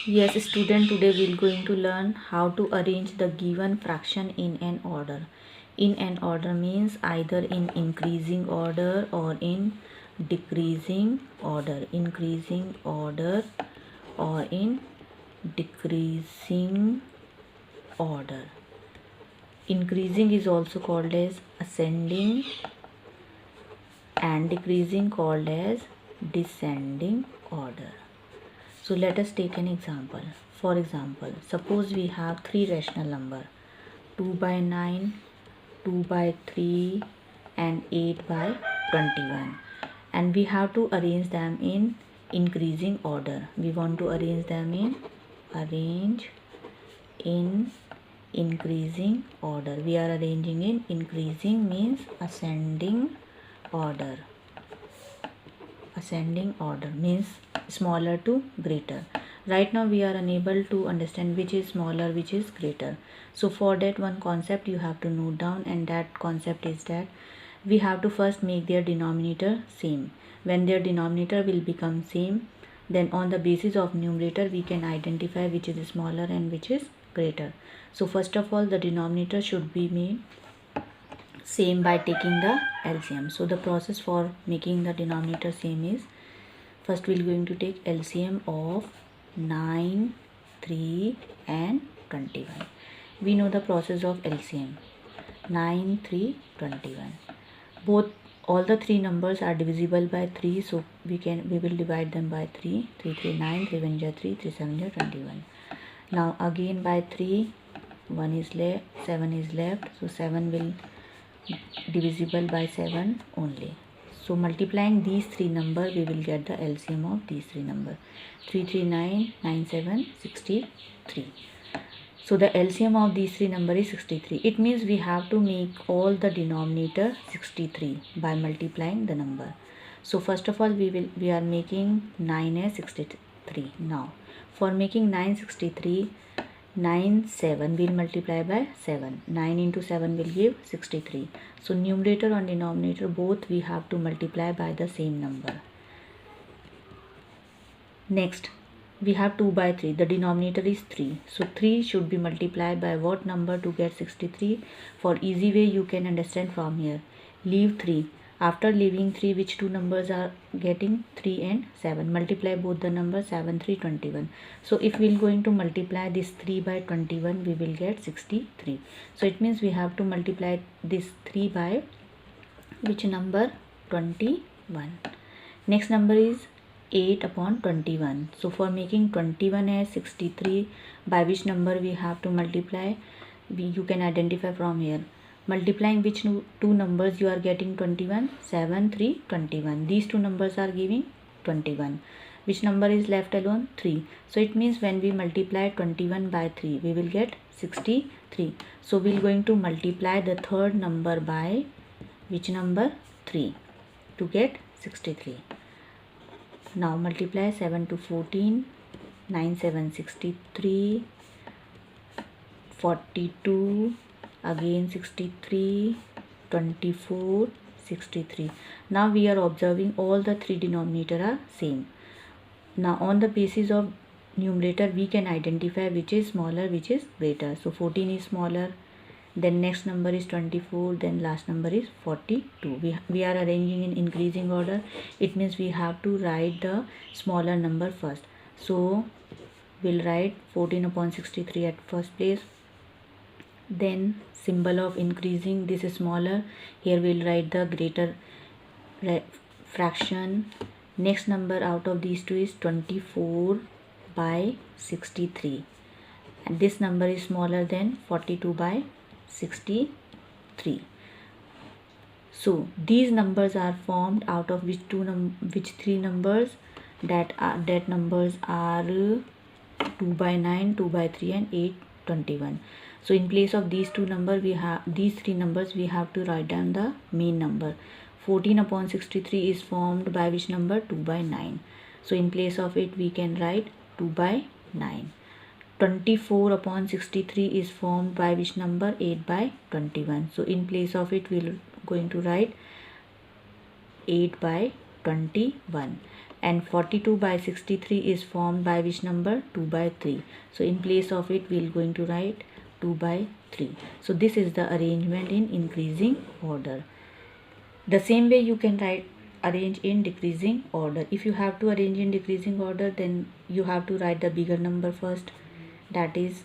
Yes, student, today we're going to learn how to arrange the given fraction in an order. In an order means either in increasing order or in decreasing order. Increasing order or in decreasing order. Increasing is also called as ascending and decreasing called as descending order. So let us take an example. For example, suppose we have three rational number 2 by 9, 2 by 3 and 8 by 21, and we have to arrange them in increasing order. We want to arrange them in increasing order. We are arranging in increasing means ascending order. Ascending order means smaller to greater. Right now we are unable to understand which is smaller, which is greater. So for that, one concept you have to note down, and that concept is that we have to first make their denominator same. When their denominator will become same, then on the basis of numerator we can identify which is smaller and which is greater. So first of all, the denominator should be made same by taking the LCM. So the process for making the denominator same is, first we're going to take LCM of 9, 3 and 21. We know the process of LCM. 9, 3, 21. All the three numbers are divisible by 3, so we will divide them by 3. 3, 3, 9, 3, 1, 3, 3, 7, 21. Now again by 3, 1 is left, 7 is left, so 7 will divisible by 7 only. So multiplying these three numbers, we will get the LCM of these three numbers. 339, 97, 63. So the LCM of these three numbers is 63. It means we have to make all the denominator 63 by multiplying the number. So first of all, we are making 9 as 63. Now for making 963, 9 7 will multiply by 7. 9 into 7 will give 63. So numerator and denominator both we have to multiply by the same number. Next we have 2 by 3. The denominator is 3. So 3 should be multiplied by what number to get 63? For easy way you can understand from here. Leave 3. After leaving 3, which two numbers are getting? 3 and 7. Multiply both the numbers. 7, 3, 21. So if we are going to multiply this 3 by 21, we will get 63. So it means we have to multiply this 3 by which number? 21. Next number is 8 upon 21. So for making 21 as 63, by which number we have to multiply? You can identify from here. Multiplying which two numbers you are getting 21? 7, 3, 21. These two numbers are giving 21. Which number is left alone? 3. So it means when we multiply 21 by 3, we will get 63. So we are going to multiply the third number by which number? 3 to get 63. Now multiply 7 to 14, 9, 7, 63, 42, again 63, 24, 63. Now we are observing all the three denominator are same. Now on the basis of numerator we can identify which is smaller, which is greater. So 14 is smaller, then next number is 24, then last number is 42. We are arranging in increasing order. It means we have to write the smaller number first. So we'll write 14 upon 63 at first place. Then symbol of increasing, this is smaller. Here we'll write the greater fraction. Next number out of these two is 24 by 63. And this number is smaller than 42 by 63. So these numbers are formed out of which three numbers? That numbers are 2 by 9, 2 by 3 and 8, 21. So in place of these two numbers, we have these three numbers, we have to write down the main number. 14 upon 63 is formed by which number? 2 by 9. So in place of it we can write 2 by 9. 24 upon 63 is formed by which number? 8 by 21. So in place of it we are going to write 8 by 21. and 42 by 63 is formed by which number? 2 by 3. So in place of it we are going to write 2 by 3. So this is the arrangement in increasing order. The same way you can arrange in decreasing order. If you have to arrange in decreasing order, then you have to write the bigger number first. That is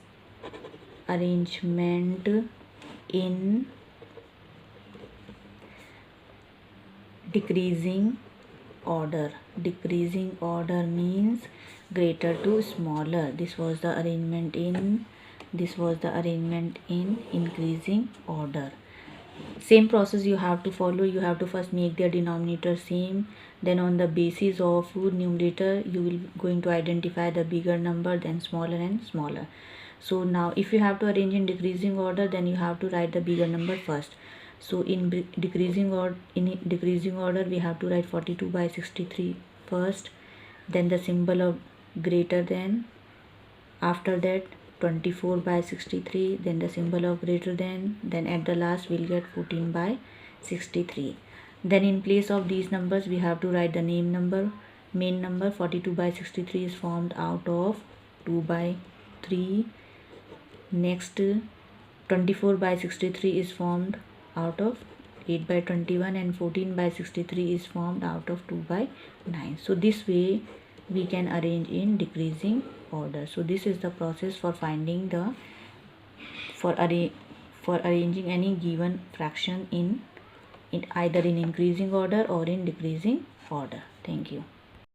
arrangement in decreasing order. Decreasing order means greater to smaller. This was the arrangement in increasing order. Same process you have to follow. You have to first make their denominator same, then on the basis of numerator you will going to identify the bigger number, then smaller and smaller. So now if you have to arrange in decreasing order, then you have to write the bigger number first. So in decreasing order we have to write 42 by 63 first, then the symbol of greater than, after that 24 by 63, then the symbol of greater than, then at the last we'll get 14 by 63. Then in place of these numbers we have to write the main number. 42 by 63 is formed out of 2 by 3. Next 24 by 63 is formed out of 8 by 21, and 14 by 63 is formed out of 2 by 9. So this way we can arrange in decreasing order. So this is the process for finding the for arranging any given fraction in either in increasing order or in decreasing order. Thank you.